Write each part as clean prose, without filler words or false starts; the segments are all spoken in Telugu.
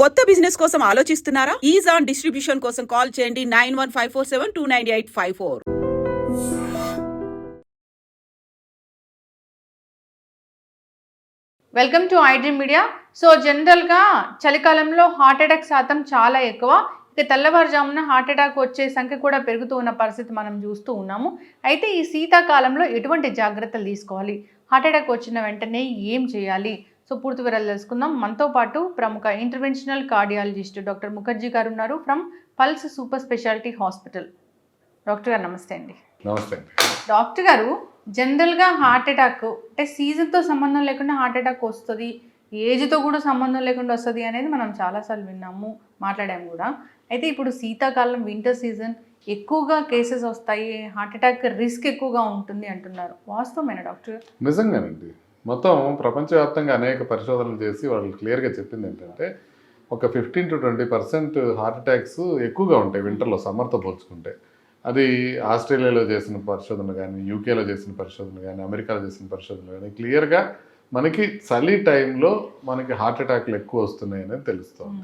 కొత్త బిజినెస్ కోసం ఆలోచిస్తున్నారా? ఈజాన్ డిస్ట్రిబ్యూషన్ కోసం కాల్ చేయండి 9154729854. Welcome to iDream media. So జనరల్గా చలికాలంలో హార్ట్ అటాక్ శాతం చాలా ఎక్కువ. ఇక తెల్లవారుజామున హార్ట్ అటాక్ వచ్చే సంఖ్య కూడా పెరుగుతూ ఉన్న పరిస్థితి మనం చూస్తూ ఉన్నాము. అయితే ఈ శీతాకాలంలో ఎటువంటి జాగ్రత్తలు తీసుకోవాలి, హార్ట్ అటాక్ వచ్చిన వెంటనే ఏం చేయాలి, సో పూర్తి వివరాలు తెలుసుకుందాం. మనతో పాటు ప్రముఖ ఇంటర్వెన్షనల్ కార్డియాలజిస్ట్ డాక్టర్ ముఖర్జీ గారు ఉన్నారు from pulse super speciality hospital. Doctor గారు నమస్తే అండి. నమస్తే. డాక్టర్ గారు, జనరల్గా హార్ట్ అటాక్ అంటే సీజన్తో సంబంధం లేకుండా హార్ట్ అటాక్ వస్తుంది, ఏజ్తో కూడా సంబంధం లేకుండా వస్తుంది అనేది మనం చాలాసార్లు విన్నాము, మాట్లాడాము కూడా. అయితే ఇప్పుడు శీతాకాలం, వింటర్ సీజన్, ఎక్కువగా కేసెస్ వస్తాయి, హార్ట్ అటాక్ రిస్క్ ఎక్కువగా ఉంటుంది అంటున్నారు. వాస్తవమేనా డాక్టర్ గారు? నిజంగానండి. మొత్తం ప్రపంచవ్యాప్తంగా అనేక పరిశోధనలు చేసి వాళ్ళు క్లియర్గా చెప్పింది ఏంటంటే ఒక 15 to 20% హార్ట్ అటాక్స్ ఎక్కువగా ఉంటాయి వింటర్లో సమ్మర్తో పోల్చుకుంటే. అది ఆస్ట్రేలియాలో చేసిన పరిశోధన కానీ, యూకేలో చేసిన పరిశోధన కానీ, అమెరికాలో చేసిన పరిశోధన కానీ క్లియర్గా మనకి చలి టైంలో మనకి హార్ట్ అటాక్లు ఎక్కువ వస్తున్నాయి అనేది తెలుస్తుంది.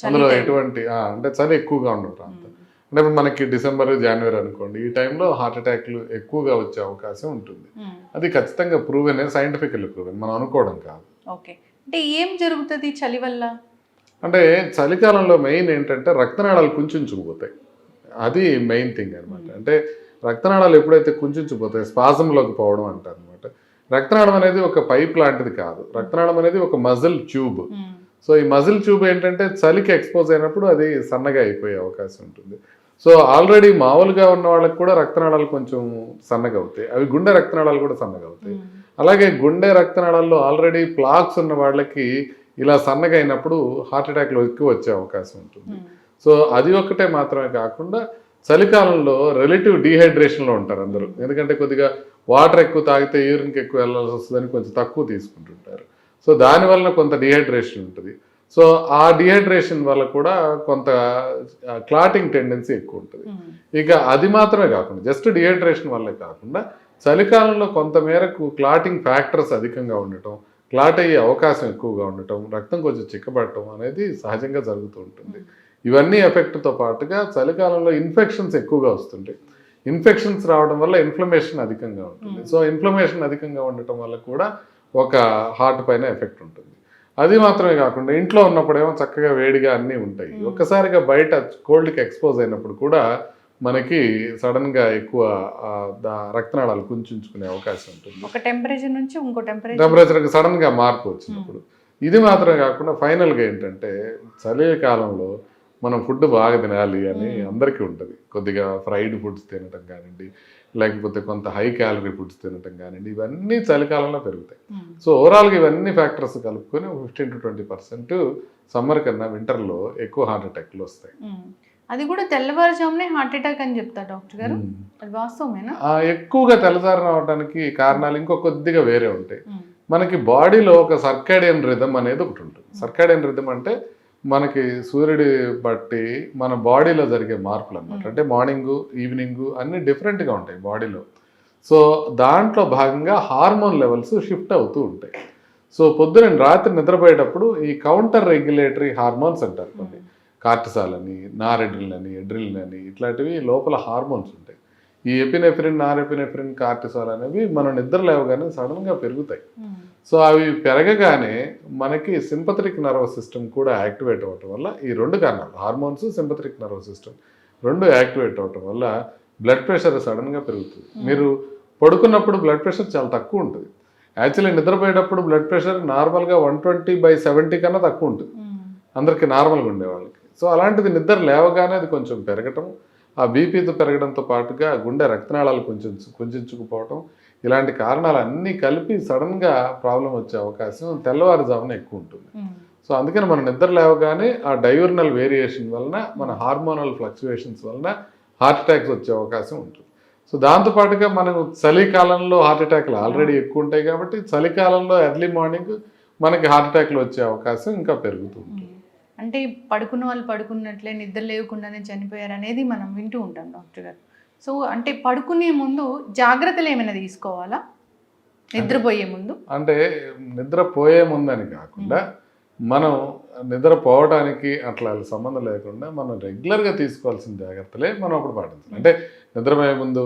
అందులో ఎటువంటి అంటే చలి ఎక్కువగా ఉండదు ప్రాంతం. అంటే మనకి డిసెంబర్, జనవరి అనుకోండి, ఈ టైంలో హార్ట్ అటాక్లు ఎక్కువగా వచ్చే అవకాశం ఉంటుంది. అది ఖచ్చితంగా ప్రూవెన్, సైంటిఫికల్లీ ప్రూవెన్, మనం అనుకోవడం కాదు. ఓకే, అంటే ఏం జరుగుతుంది చలి వల్ల? అంటే చలికాలంలో మెయిన్ ఏంటంటే రక్తనాళాలు కుంచుకుపోతాయి. అది మెయిన్ థింగ్ అనమాట. అంటే రక్తనాళాలు ఎప్పుడైతే కుంచుకుపోతాయి, స్పాజంలోకి పోవడం అంటారు అనమాట. రక్తనాళం అనేది ఒక పైప్ లాంటిది కాదు. రక్తనాళం అనేది ఒక మజిల్ ట్యూబ్. సో ఈ మజిల్ ట్యూబ్ ఏంటంటే చలికి ఎక్స్పోజ్ అయినప్పుడు అది సన్నగా అయిపోయే అవకాశం ఉంటుంది. సో ఆల్రెడీ మామూలుగా ఉన్న వాళ్ళకి కూడా రక్తనాళాలు కొంచెం సన్నగా అవుతాయి. అవి గుండె రక్తనాళాలు కూడా సన్నగా అవుతాయి. అలాగే గుండె రక్తనాళాల్లో ఆల్రెడీ ప్లాక్స్ ఉన్న వాళ్ళకి ఇలా సన్నగా అయినప్పుడు హార్ట్ అటాక్లు ఎక్కువ వచ్చే అవకాశం ఉంటుంది. సో అది ఒక్కటే మాత్రమే కాకుండా చలికాలంలో రిలేటివ్ డీహైడ్రేషన్లో ఉంటారు అందరూ. ఎందుకంటే కొద్దిగా వాటర్ ఎక్కువ తాగితే యూరిన్కి ఎక్కువ వెళ్ళాల్సి వస్తుందని కొంచెం తక్కువ తీసుకుంటుంటారు. సో దానివల్ల కొంత డీహైడ్రేషన్ ఉంటుంది. సో ఆ డీహైడ్రేషన్ వల్ల కూడా కొంత క్లాటింగ్ టెండెన్సీ ఎక్కువ ఉంటుంది. ఇక అది మాత్రమే కాకుండా జస్ట్ డీహైడ్రేషన్ వల్లే కాకుండా చలికాలంలో కొంత మేరకు క్లాటింగ్ ఫ్యాక్టర్స్ అధికంగా ఉండటం, క్లాట్ అయ్యే అవకాశం ఎక్కువగా ఉండటం, రక్తం కొంచెం చిక్కబడటం అనేది సహజంగా జరుగుతూ ఉంటుంది. ఇవన్నీ ఎఫెక్ట్తో పాటుగా చలికాలంలో ఇన్ఫెక్షన్స్ ఎక్కువగా వస్తుంటాయి. ఇన్ఫెక్షన్స్ రావడం వల్ల ఇన్ఫ్లమేషన్ అధికంగా ఉంటుంది. సో ఇన్ఫ్లమేషన్ అధికంగా ఉండటం వల్ల కూడా ఒక హార్ట్ పైన ఎఫెక్ట్ ఉంటుంది. అది మాత్రమే కాకుండా ఇంట్లో ఉన్నప్పుడేమో చక్కగా వేడిగా అన్నీ ఉంటాయి. ఒక్కసారిగా బయట కోల్డ్కి ఎక్స్పోజ్ అయినప్పుడు కూడా మనకి సడన్గా ఎక్కువ రక్తనాళాలు కుంచుకునే అవకాశం ఉంటుంది. ఒక టెంపరేచర్ నుంచి ఇంకో టెంపరేచర్కి సడన్గా మార్పు వచ్చినప్పుడు. ఇది మాత్రమే కాకుండా ఫైనల్గా ఏంటంటే చలికాలంలో మనం ఫుడ్ బాగా తినాలి అని అందరికీ ఉంటుంది. కొద్దిగా ఫ్రైడ్ ఫుడ్స్ తినటం కానివ్వండి, లేకపోతే కొంత హై క్యాలరీ ఫుడ్స్ తినటం కానివ్వండి, ఇవన్నీ చలికాలంలో పెరుగుతాయి. సో ఓవరాల్గా ఇవన్నీ ఫ్యాక్టర్స్ కలుపుకొని 15 to 20% సమ్మర్ కన్నా వింటర్లో ఎక్కువ హార్ట్ అటాక్లు వస్తాయి. అది కూడా తెల్లవారుజామునే హార్ట్ అటాక్ అని చెప్తారు డాక్టర్ గారు, అది వాస్తవమేనా? ఎక్కువగా తెల్లవారున అవడానికి కారణాలు ఇంకో కొద్దిగా వేరే ఉంటాయి. మనకి బాడీలో ఒక సర్కాడియన్ రిథమ్ అనేది ఒకటి ఉంటుంది. సర్కాడియన్ రిథమ్ అంటే మనకి సూర్యుడి బట్టి మన బాడీలో జరిగే మార్పులు అన్నమాట. అంటే మార్నింగ్, ఈవినింగ్ అన్నీ డిఫరెంట్గా ఉంటాయి బాడీలో. సో దాంట్లో భాగంగా హార్మోన్ లెవెల్స్ షిఫ్ట్ అవుతూ ఉంటాయి. సో పొద్దున రాత్రి నిద్రపోయేటప్పుడు ఈ కౌంటర్ రెగ్యులేటరీ హార్మోన్స్ అంటారు కొన్ని, కార్టిసాల్ అని, నారెడ్రిన్ అని, ఎడ్రిలిన్ అని, ఇట్లాంటివి లోపల హార్మోన్స్ ఉంటాయి. ఈ ఎపినెఫ్రిన్, నారెపినెఫ్రిన్, కార్టిసాల్ అనేవి మనం నిద్ర లేవగానే సడన్గా పెరుగుతాయి. సో అవి పెరగగానే మనకి సింపథటిక్ నర్వస్ సిస్టమ్ కూడా యాక్టివేట్ అవ్వటం వల్ల, ఈ రెండు కారణాలు హార్మోన్స్, సింపథటిక్ నర్వస్ సిస్టమ్ రెండు యాక్టివేట్ అవ్వటం వల్ల బ్లడ్ ప్రెషర్ సడన్గా పెరుగుతుంది. మీరు పడుకున్నప్పుడు బ్లడ్ ప్రెషర్ చాలా తక్కువ ఉంటుంది. యాక్చువల్లీ నిద్రపోయేటప్పుడు బ్లడ్ ప్రెషర్ నార్మల్గా 120/70 కన్నా తక్కువ ఉంటుంది అందరికీ, నార్మల్గా ఉండే వాళ్ళకి. సో అలాంటిది నిద్ర లేవగానే అది కొంచెం పెరగటం, ఆ బీపీతో పెరగడంతో పాటుగా గుండె రక్తనాళాలు కుంచుకుపోవటం, ఇలాంటి కారణాలు అన్నీ కలిపి సడన్గా ప్రాబ్లం వచ్చే అవకాశం తెల్లవారుజామున ఎక్కువ ఉంటుంది. సో అందుకని మనం నిద్ర లేవగానే ఆ డయూర్నల్ వేరియేషన్ వలన, మన హార్మోనల్ ఫ్లక్చువేషన్స్ వలన హార్ట్ అటాక్స్ వచ్చే అవకాశం ఉంటుంది. సో దాంతోపాటుగా మనం చలికాలంలో హార్ట్ అటాక్లు ఆల్రెడీ ఎక్కువ ఉంటాయి కాబట్టి చలికాలంలో ఎర్లీ మార్నింగ్ మనకి హార్ట్ అటాక్లు వచ్చే అవకాశం ఇంకా పెరుగుతూ ఉంటుంది. అంటే పడుకున్న వాళ్ళు పడుకున్నట్లే నిద్ర లేకుండానే చనిపోయారు అనేది మనం వింటూ ఉంటాం డాక్టర్ గారు. సో అంటే పడుకునే ముందు జాగ్రత్తలు ఏమైనా తీసుకోవాలా నిద్రపోయే ముందు? అంటే నిద్రపోయే ముందని కాకుండా మనం నిద్రపోవడానికి అట్లా సంబంధం లేకుండా మనం రెగ్యులర్గా తీసుకోవాల్సిన జాగ్రత్తలే మనం అప్పుడు పాటించాలి. అంటే నిద్రపోయే ముందు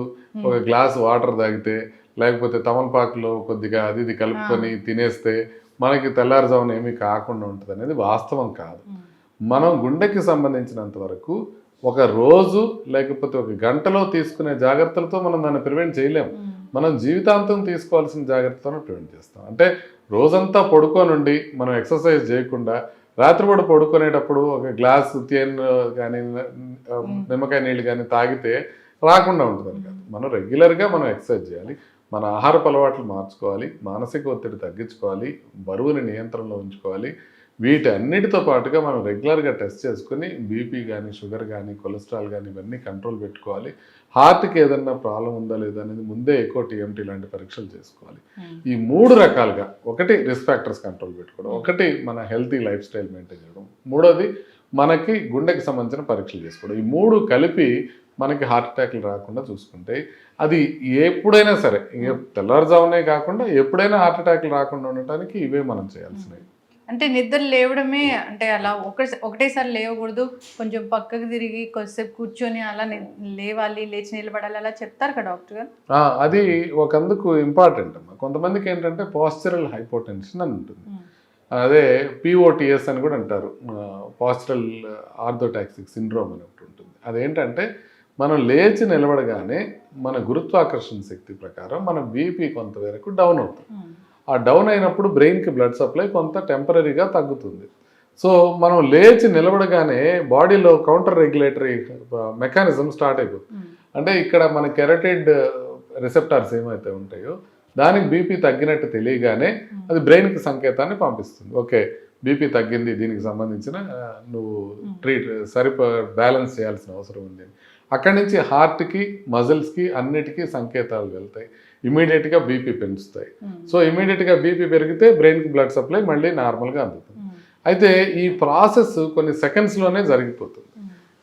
ఒక గ్లాస్ వాటర్ తాగితే, లేకపోతే తమలపాకులో కొద్దిగా అది ఇది కలుపుకొని తినేస్తే మనకి తెల్లారుజామున ఏమీ కాకుండా ఉంటుంది అనేది వాస్తవం కాదు. మనం గుండెకి సంబంధించినంత వరకు ఒక రోజు లేకపోతే ఒక గంటలో తీసుకునే జాగ్రత్తలతో మనం దాన్ని ప్రివెంట్ చేయలేము. మనం జీవితాంతం తీసుకోవాల్సిన జాగ్రత్తలను ప్రివెంట్ చేస్తాం. అంటే రోజంతా పడుకోనుండి మనం ఎక్సర్సైజ్ చేయకుండా రాత్రిపూట పడుకునేటప్పుడు ఒక గ్లాస్ తేనె కానీ నిమ్మకాయ నీళ్ళు కానీ తాగితే రాకుండా ఉంటుందని కాదు. మనం రెగ్యులర్గా మనం ఎక్సర్సైజ్ చేయాలి, మన ఆహారపు అలవాట్లు మార్చుకోవాలి, మానసిక ఒత్తిడి తగ్గించుకోవాలి, బరువుని నియంత్రణలో ఉంచుకోవాలి. వీటి అన్నిటితో పాటుగా మనం రెగ్యులర్గా టెస్ట్ చేసుకుని బీపీ కానీ, షుగర్ కానీ, కొలెస్ట్రాల్ కానీ ఇవన్నీ కంట్రోల్ పెట్టుకోవాలి. హార్ట్కి ఏదన్నా ప్రాబ్లం ఉందా లేదా అనేది ముందే ఎకో టీఎంటీ లాంటి పరీక్షలు చేసుకోవాలి. ఈ 3 రకాలుగా, ఒకటి రిస్క్ ఫ్యాక్టర్స్ కంట్రోల్ పెట్టుకోవడం, ఒకటి మన హెల్తీ లైఫ్ స్టైల్ మెయింటైన్ చేయడం, మూడోది మనకి గుండెకి సంబంధించిన పరీక్షలు చేసుకోవడం. ఈ 3 కలిపి మనకి హార్ట్ అటాక్లు రాకుండా చూసుకుంటే అది ఎప్పుడైనా సరే, ఇంక తెల్లారుజామునే కాకుండా ఎప్పుడైనా హార్ట్ అటాక్లు రాకుండా ఉండటానికి ఇవే మనం చేయాల్సినవి. అంటే నిద్ర లేవడమే అంటే అలా ఒకటేసారి లేవకూడదు, కొంచెం పక్కకు తిరిగి కొద్దిసేపు కూర్చొని అలా లేవాలి, లేచి నిలబడాలి అలా చెప్తారు కదా డాక్టర్ గారు. అది ఒకందుకు ఇంపార్టెంట్ అమ్మా. కొంతమందికి ఏంటంటే పాస్చరల్ హైపోటెన్షన్ అని ఉంటుంది, అదే POTS అని కూడా అంటారు, పాస్చరల్ ఆర్థోటాక్సిక్ సిండ్రోమ్ అని ఒకటి ఉంటుంది. అదేంటంటే మనం లేచి నిలబడగానే మన గురుత్వాకర్షణ శక్తి ప్రకారం మన బీపీ కొంత వరకు డౌన్ అవుతుంది. ఆ డౌన్ అయినప్పుడు బ్రెయిన్కి బ్లడ్ సప్లై కొంత టెంపరీగా తగ్గుతుంది. సో మనం లేచి నిలబడగానే బాడీలో కౌంటర్ రెగ్యులేటరీ మెకానిజం స్టార్ట్ అయిపోతుంది. అంటే ఇక్కడ మన కెరటిడ్ రిసెప్టార్స్ ఏమైతే ఉంటాయో దానికి బీపీ తగ్గినట్టు తెలియగానే అది బ్రెయిన్కి సంకేతాన్ని పంపిస్తుంది. ఓకే, బీపీ తగ్గింది, దీనికి సంబంధించిన నువ్వు బ్యాలెన్స్ చేయాల్సిన అవసరం ఉంది. అక్కడి నుంచి హార్ట్కి, మజిల్స్కి అన్నిటికీ సంకేతాలు వెళ్తాయి, ఇమీడియట్గా బీపీ పెంచుతాయి. సో ఇమీడియట్గా బీపీ పెరిగితే బ్రెయిన్కి బ్లడ్ సప్లై మళ్ళీ నార్మల్గా అందుతుంది. అయితే ఈ ప్రాసెస్ కొన్ని సెకండ్స్లోనే జరిగిపోతుంది,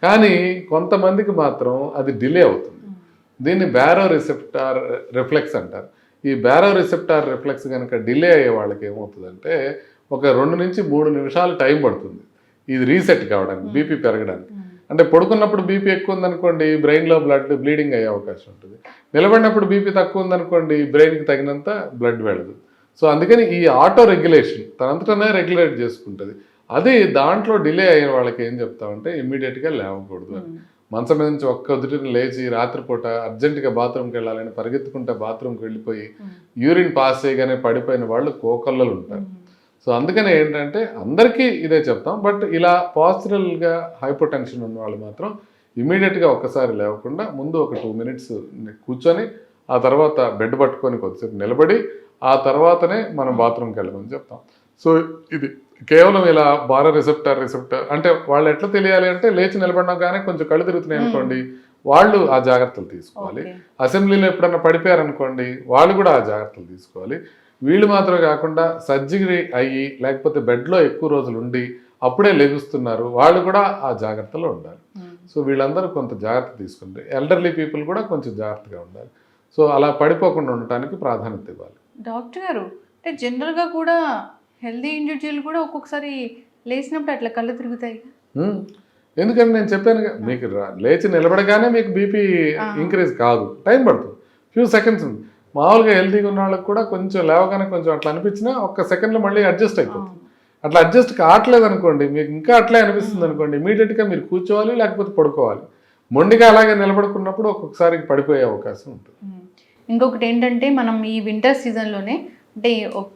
కానీ కొంతమందికి మాత్రం అది డిలే అవుతుంది. దీన్ని బ్యారో రిసెప్టార్ రిఫ్లెక్స్ అంటారు. ఈ బ్యారో రిసెప్టార్ రిఫ్లెక్స్ కనుక డిలే అయ్యే వాళ్ళకి ఏమవుతుందంటే ఒక 2 నుంచి 3 నిమిషాలు టైం పడుతుంది ఇది రీసెట్ కావడానికి, బీపీ పెరగడానికి. అంటే పడుకున్నప్పుడు బీపీ ఎక్కువ ఉందనుకోండి బ్రెయిన్లో బ్లీడింగ్ అయ్యే అవకాశం ఉంటుంది. నిలబడినప్పుడు బీపీ తక్కువ ఉందనుకోండి బ్రెయిన్కి తగినంత బ్లడ్ వెళ్ళదు. సో అందుకని ఈ ఆటో రెగ్యులేషన్ తనంతటనే రెగ్యులేట్ చేసుకుంటుంది. అది దాంట్లో డిలే అయిన వాళ్ళకి ఏం చెప్తామంటే ఇమ్మీడియట్గా లేవకూడదు అని. మంచం మీద నుంచి ఒక్క ఉదుటిని లేచి రాత్రిపూట అర్జెంటుగా బాత్రూమ్కి వెళ్ళాలని పరిగెత్తుకుంటే బాత్రూమ్కి వెళ్ళిపోయి యూరిన్ పాస్ చేయగానే పడిపోయిన వాళ్ళు కోకొల్లలు ఉంటారు. సో అందుకని ఏంటంటే అందరికీ ఇదే చెప్తాం, బట్ ఇలా పాస్చరల్గా హైపోటెన్షన్ ఉన్న వాళ్ళు మాత్రం ఇమీడియట్గా ఒక్కసారి లేవకుండా ముందు ఒక 2 మినిట్స్ కూర్చొని ఆ తర్వాత బెడ్ పట్టుకొని కొద్దిసేపు నిలబడి ఆ తర్వాతనే మనం బాత్రూమ్కి వెళ్ళమని చెప్తాం. సో ఇది కేవలం ఇలా బారో రిసెప్టార్ అంటే వాళ్ళు ఎట్లా తెలియాలి అంటే లేచి నిలబడగానే కొంచెం కళ్ళు తిరుగుతున్నాయి అనుకోండి వాళ్ళు ఆ జాగ్రత్తలు తీసుకోవాలి. అసెంబ్లీలో ఎప్పుడన్నా పడిపోయారనుకోండి వాళ్ళు కూడా ఆ జాగ్రత్తలు తీసుకోవాలి. వీళ్ళు మాత్రమే కాకుండా సర్జరీ అయ్యి లేకపోతే బెడ్లో ఎక్కువ రోజులు ఉండి అప్పుడే లెగుస్తున్నారు వాళ్ళు కూడా ఆ జాగ్రత్తలో ఉండాలి. సో వీళ్ళందరూ కొంత జాగ్రత్త తీసుకుంటే ఎల్డర్లీ పీపుల్ కూడా కొంచెం జాగ్రత్తగా ఉండాలి. సో అలా పడిపోకుండా ఉండటానికి ప్రాధాన్యత ఇవ్వాలి. డాక్టర్ గారు అంటే జనరల్గా కూడా హెల్దీ ఇండివిజువల్ కూడా ఒక్కొక్కసారి లేచినప్పుడు అట్లా కళ్ళు తిరుగుతాయి. ఎందుకంటే నేను చెప్పాను మీకు లేచి నిలబడగానే మీకు బీపీ ఇంక్రీజ్ కాదు, టైం పడుతుంది, ఫ్యూ సెకండ్స్ ఉంది. మామూలుగా హెల్తీగా ఉన్న వాళ్ళకి కూడా కొంచెం లేవగానే కొంచెం అట్లా అనిపించినా ఒక్క సెకండ్లో మళ్ళీ అడ్జస్ట్ అయిపోతుంది. అట్లా అడ్జస్ట్ కావట్లేదు అనుకోండి, మీకు ఇంకా అట్లే అనిపిస్తుంది అనుకోండి, ఇమీడియట్గా మీరు కూర్చోవాలి లేకపోతే పడుకోవాలి. మొండిగా అలాగే నిలబడుకున్నప్పుడు ఒక్కొక్కసారి పడిపోయే అవకాశం ఉంటుంది. ఇంకొకటి ఏంటంటే మనం ఈ వింటర్ సీజన్లోనే అంటే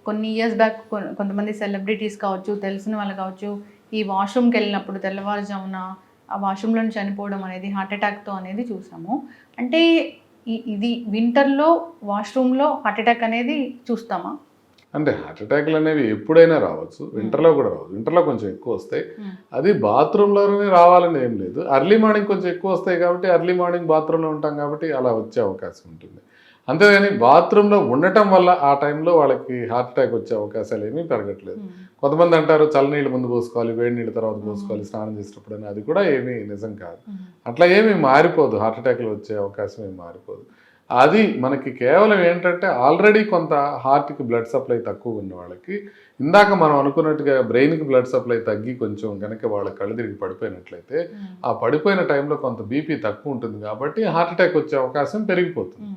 కొన్ని ఇయర్స్ బ్యాక్ కొంతమంది సెలబ్రిటీస్ కావచ్చు, తెలిసిన వాళ్ళు కావచ్చు, ఈ వాష్రూమ్కి వెళ్ళినప్పుడు తెల్లవారుజామున ఆ వాష్రూమ్లో చనిపోవడం అనేది హార్ట్ అటాక్తో అనేది చూసాము. అంటే ఇది వింటర్లో వాష్రూమ్లో హార్ట్ అటాక్ అనేది చూస్తామా? అంటే హార్ట్ అటాక్లు అనేవి ఎప్పుడైనా రావచ్చు, వింటర్లో కూడా రావచ్చు. వింటర్లో కొంచెం ఎక్కువ వస్తాయి, అది బాత్రూంలోనే రావాలని ఏం లేదు. ఎర్లీ మార్నింగ్ కొంచెం ఎక్కువ వస్తాయి కాబట్టి ఎర్లీ మార్నింగ్ బాత్రూంలో ఉంటాం కాబట్టి అలా వచ్చే అవకాశం ఉంటుంది. అంతేగాని బాత్రూంలో ఉండటం వల్ల ఆ టైంలో వాళ్ళకి హార్ట్ అటాక్ వచ్చే అవకాశాలు ఏమీ పెరగట్లేదు. కొంతమంది అంటారు చల్లనీళ్ళు ముందు పోసుకోవాలి, వేడి నీళ్ళ తర్వాత పోసుకోవాలి స్నానం చేసేటప్పుడు అని, అది కూడా ఏమీ నిజం కాదు. అట్లా ఏమీ మారిపోదు, హార్ట్ అటాక్లు వచ్చే అవకాశం ఏమి మారిపోదు. అది మనకి కేవలం ఏంటంటే ఆల్రెడీ కొంత హార్ట్కి బ్లడ్ సప్లై తక్కువ ఉన్న వాళ్ళకి ఇందాక మనం అనుకున్నట్టుగా బ్రెయిన్కి బ్లడ్ సప్లై తగ్గి కొంచెం కనుక వాళ్ళ కళ్ళు తిరిగి పడిపోయినట్లయితే ఆ పడిపోయిన టైంలో కొంత బీపీ తక్కువ ఉంటుంది కాబట్టి హార్ట్ అటాక్ వచ్చే అవకాశం పెరిగిపోతుంది.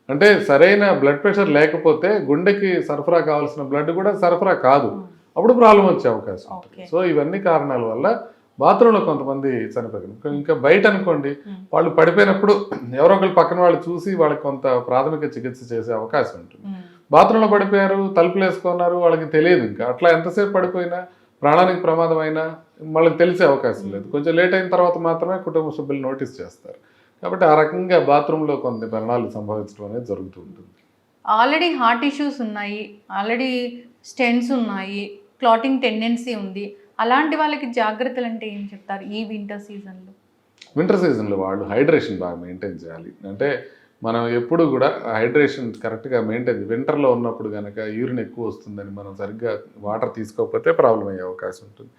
అంటే సరైన బ్లడ్ ప్రెషర్ లేకపోతే గుండెకి సరఫరా కావాల్సిన బ్లడ్ కూడా సరఫరా కాదు, అప్పుడు ప్రాబ్లం వచ్చే అవకాశం ఉంటుంది. సో ఇవన్నీ కారణాల వల్ల బాత్రూంలో కొంతమంది చనిపోయారు. ఇంకా బయట అనుకోండి, వాళ్ళు పడిపోయినప్పుడు ఎవరో ఒకరు పక్కన వాళ్ళు చూసి వాళ్ళకి కొంత ప్రాథమిక చికిత్స చేసే అవకాశం ఉంటుంది. బాత్రూంలో పడిపోయారు, తలుపులు వేసుకున్నారు, వాళ్ళకి తెలియదు. ఇంకా అట్లా ఎంతసేపు పడిపోయినా ప్రాణానికి ప్రమాదం అయినా వాళ్ళకి తెలిసే అవకాశం లేదు. కొంచెం లేట్ అయిన తర్వాత మాత్రమే కుటుంబ సభ్యులు నోటీస్ చేస్తారు. కాబట్టి ఆ రకంగా బాత్రూంలో కొన్ని మరణాలు సంభవించడం అనేది జరుగుతూ ఉంటుంది. ఆల్రెడీ హార్ట్ ఇష్యూస్ ఉన్నాయి, ఆల్రెడీ స్టెంట్స్ ఉన్నాయి, క్లాటింగ్ టెండెన్సీ ఉంది, అలాంటి వాళ్ళకి జాగ్రత్తలు అంటే ఏం చెప్తారు ఈ వింటర్ సీజన్లో? వింటర్ సీజన్లో వాళ్ళు హైడ్రేషన్ బాగా మెయింటైన్ చేయాలి. అంటే మనం ఎప్పుడు కూడా హైడ్రేషన్ కరెక్ట్గా మెయింటైన్, వింటర్లో ఉన్నప్పుడు కనుక యూరిన్ ఎక్కువ వస్తుందని మనం సరిగ్గా వాటర్ తీసుకోకపోతే ప్రాబ్లం అయ్యే అవకాశం ఉంటుంది.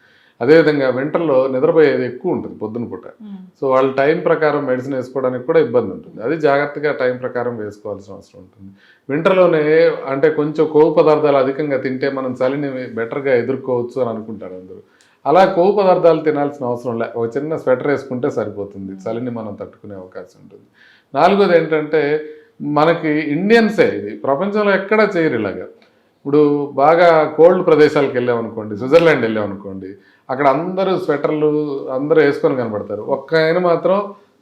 అదేవిధంగా వింటర్లో నిద్రపోయేది ఎక్కువ ఉంటుంది పొద్దున పూట. సో వాళ్ళు టైం ప్రకారం మెడిసిన్ వేసుకోవడానికి కూడా ఇబ్బంది ఉంటుంది. అది జాగ్రత్తగా టైం ప్రకారం వేసుకోవాల్సిన అవసరం ఉంటుంది. వింటర్లోనే అంటే కొంచెం కొవ్వు పదార్థాలు అధికంగా తింటే మనం చలిని బెటర్గా ఎదుర్కోవచ్చు అని అనుకుంటారు అందరూ. అలా కొవ్వు పదార్థాలు తినాల్సిన అవసరం లే, ఒక చిన్న స్వెటర్ వేసుకుంటే సరిపోతుంది, చలిని మనం తట్టుకునే అవకాశం ఉంటుంది. నాలుగోది ఏంటంటే మనకి ఇండియన్సే, ఇది ప్రపంచంలో ఎక్కడా చేయరు ఇలాగా. ఇప్పుడు బాగా కోల్డ్ ప్రదేశాలకు వెళ్ళామనుకోండి, స్విట్జర్లాండ్ వెళ్ళామనుకోండి, అక్కడ అందరూ స్వెటర్లు అందరూ వేసుకొని కనబడతారు. ఒక్క ఆయన మాత్రం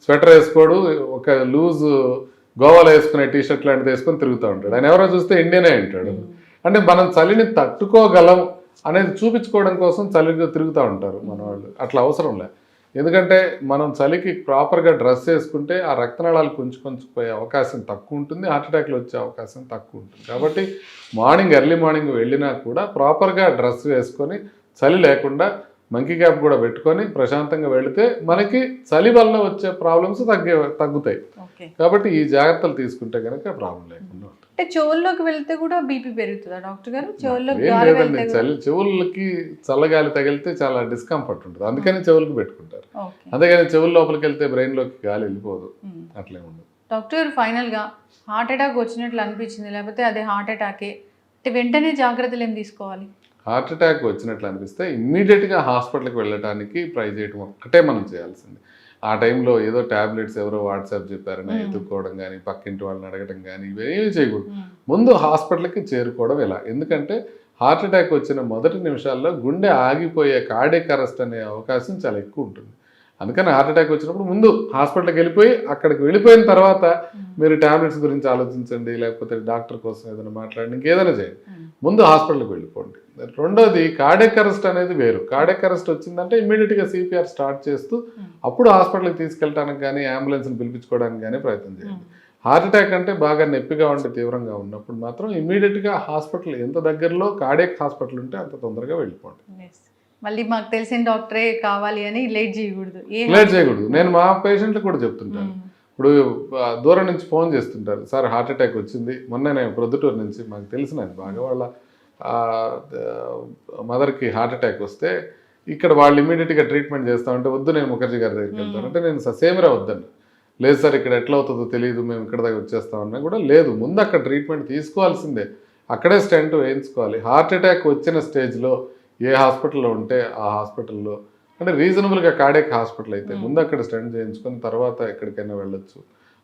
స్వెటర్ వేసుకోడు, ఒక లూజ్ గోవాలో వేసుకునే టీషర్ట్ లాంటిది వేసుకొని తిరుగుతూ ఉంటాడు. ఆయన ఎవరో చూస్తే ఇండియనే ఉంటాడు. అంటే మనం చలిని తట్టుకోగలం అనేది చూపించుకోవడం కోసం చలిగా తిరుగుతూ ఉంటారు మన వాళ్ళు. అట్లా అవసరం లే, ఎందుకంటే మనం చలికి ప్రాపర్గా డ్రెస్ వేసుకుంటే ఆ రక్తనాళాలు కొంచెం అవకాశం తక్కువ ఉంటుంది, హార్ట్ అటాక్లు వచ్చే అవకాశం తక్కువ ఉంటుంది. కాబట్టి ఎర్లీ మార్నింగ్ వెళ్ళినా కూడా ప్రాపర్గా డ్రెస్ వేసుకొని చలి లేకుండా మంకీ క్యాప్ కూడా పెట్టుకొని ప్రశాంతంగా వెళితే మనకి చలి వల్ల వచ్చే ప్రాబ్లమ్స్ తగ్గుతాయి. కాబట్టి ఈ జాగ్రత్తలు తీసుకుంటే కనుక ప్రాబ్లం లేకుండా ఉంటుంది. అంటే చెవుల్లోకి వెళ్తే కూడా బీపీ పెరుగుతుందా డాక్టర్ గారు? లేదండి, చెవులకి చల్లగాలి తగిలితే చాలా డిస్కంఫర్ట్ ఉంటుంది, అందుకని చెవులకు పెట్టుకుంటారు. అంతేగాని చెవుల లోపలికి వెళ్తే బ్రెయిన్లోకి గాలి వెళ్ళిపోదు, అట్లే ఉండదు. డాక్టర్ గారు ఫైనల్గా హార్ట్ అటాక్ వచ్చినట్లు అనిపించింది, లేకపోతే అదే హార్ట్ అటాకే అంటే వెంటనే జాగ్రత్తలు ఏం తీసుకోవాలి? హార్ట్ అటాక్ వచ్చినట్లు అనిపిస్తే ఇమ్మీడియట్గా హాస్పిటల్కి వెళ్ళడానికి ట్రై చేయడం ఒక్కటే మనం చేయాల్సింది. ఆ టైంలో ఏదో ట్యాబ్లెట్స్ ఎవరో వాట్సాప్ చెప్పారని ఎత్తుక్కోవడం కానీ, పక్కింటి వాళ్ళని అడగడం కానీ ఇవేమీ చేయకూడదు. ముందు హాస్పిటల్కి చేరుకోవడం ఎలా, ఎందుకంటే హార్ట్ అటాక్ వచ్చిన మొదటి నిమిషాల్లో గుండె ఆగిపోయే కార్డియాక్ అరెస్ట్ అనే అవకాశం చాలా ఎక్కువ ఉంటుంది. అందుకని హార్ట్ అటాక్ వచ్చినప్పుడు ముందు హాస్పిటల్కి వెళ్ళిపోయి అక్కడికి వెళ్ళిపోయిన తర్వాత మీరు ట్యాబ్లెట్స్ గురించి ఆలోచించండి, లేకపోతే డాక్టర్ కోసం ఏదైనా మాట్లాడండి, ఇంకేదైనా చేయండి. ముందు హాస్పిటల్కి వెళ్ళిపోండి. రెండోది కార్డియాక్ అరెస్ట్ అనేది వేరు. కార్డియాక్ అరెస్ట్ వచ్చిందంటే ఇమ్మీడియట్గా సిపిఆర్ స్టార్ట్ చేస్తూ అప్పుడు హాస్పిటల్కి తీసుకెళ్ళడానికి కానీ అంబులెన్స్ని పిలిపించుకోవడానికి కానీ ప్రయత్నం చేయండి. హార్ట్ అటాక్ అంటే బాగా నొప్పిగా ఉంటే తీవ్రంగా ఉన్నప్పుడు మాత్రం ఇమ్మీడియట్గా హాస్పిటల్ ఎంత దగ్గరలో కార్డియాక్ హాస్పిటల్ ఉంటే అంత తొందరగా వెళ్ళిపోండి. మళ్ళీ మాకు తెలిసిన డాక్టరే కావాలి అని లేట్ చేయకూడదు. నేను మా పేషెంట్లకు కూడా చెప్తుంటాను. ఇప్పుడు దూరం నుంచి ఫోన్ చేస్తుంటారు, సార్ హార్ట్ అటాక్ వచ్చింది, మొన్న నేను ప్రొద్దుటూరు నుంచి మాకు తెలిసిన బాగా వాళ్ళ మదర్కి హార్ట్ అటాక్ వస్తే ఇక్కడ వాళ్ళు ఇమీడియట్గా ట్రీట్మెంట్ చేస్తామంటే వద్దు నేను ముఖర్జీ గారి దగ్గరికి వెళ్తాను అంటే నేను సేమరా వద్దండి, లేదు సార్ ఇక్కడ ఎట్లా అవుతుందో తెలియదు మేము ఇక్కడ దగ్గర వచ్చేస్తామన్నా కూడా లేదు, ముందు అక్కడ ట్రీట్మెంట్ తీసుకోవాల్సిందే, అక్కడే స్టెంట్ వేయించుకోవాలి. హార్ట్ అటాక్ వచ్చిన స్టేజ్లో ఏ హాస్పిటల్లో ఉంటే ఆ హాస్పిటల్లో అంటే రీజనబుల్గా కార్డియాక్ హాస్పిటల్ అయితే ముందు అక్కడ స్టెంట్ చేయించుకొని తర్వాత ఎక్కడికైనా వెళ్ళొచ్చు.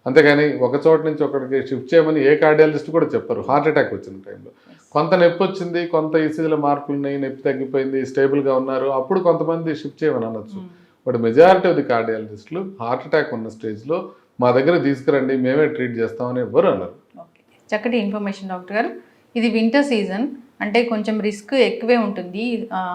అంతేగాని ఒక చోట నుంచి ఒకటికి షిఫ్ట్ చేయమని ఏ కార్డియాలజిస్ట్ కూడా చెప్పరు. హార్ట్ అటాక్ వచ్చిన టైంలో కొంత నొప్పి వచ్చింది, కొంత ఈసీజీలో మార్పులు ఉన్నాయి, నొప్పి తగ్గిపోయింది, స్టేబుల్గా ఉన్నారు, అప్పుడు కొంతమంది షిఫ్ట్ చేయమని అనొచ్చు. బట్ మెజారిటీ ఆఫ్ ది కార్డియాలజిస్టులు హార్ట్ అటాక్ ఉన్న స్టేజ్లో మా దగ్గర తీసుకురండి మేమే ట్రీట్ చేస్తామని ఎవరు అన్నారు. చక్కటి ఇన్ఫర్మేషన్ డాక్టర్ గారు. ఇది వింటర్ సీజన్ అంటే కొంచెం రిస్క్ ఎక్కువే ఉంటుంది,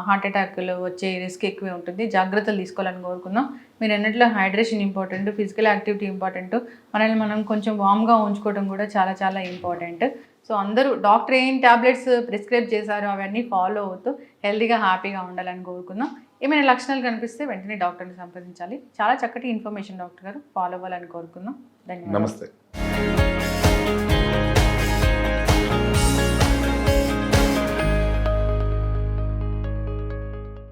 హార్ట్ అటాక్లు వచ్చే రిస్క్ ఎక్కువే ఉంటుంది, జాగ్రత్తలు తీసుకోవాలని కోరుకుందాం. మీరు అన్నట్లు hydration important, physical activity important, మనల్ని మనం కొంచెం వామ్గా ఉంచుకోవడం కూడా చాలా చాలా ఇంపార్టెంట్. సో అందరూ డాక్టర్ ఏం ట్యాబ్లెట్స్ ప్రిస్క్రైబ్ చేశారో అవన్నీ ఫాలో అవుతూ హెల్తీగా హ్యాపీగా ఉండాలని కోరుకుందాం. ఏమైనా లక్షణాలు కనిపిస్తే వెంటనే డాక్టర్ని సంప్రదించాలి. చాలా చక్కటి ఇన్ఫర్మేషన్ డాక్టర్ గారు, ఫాలో అవ్వాలని కోరుకుందాం. ధన్యవాదాలు. నమస్తే.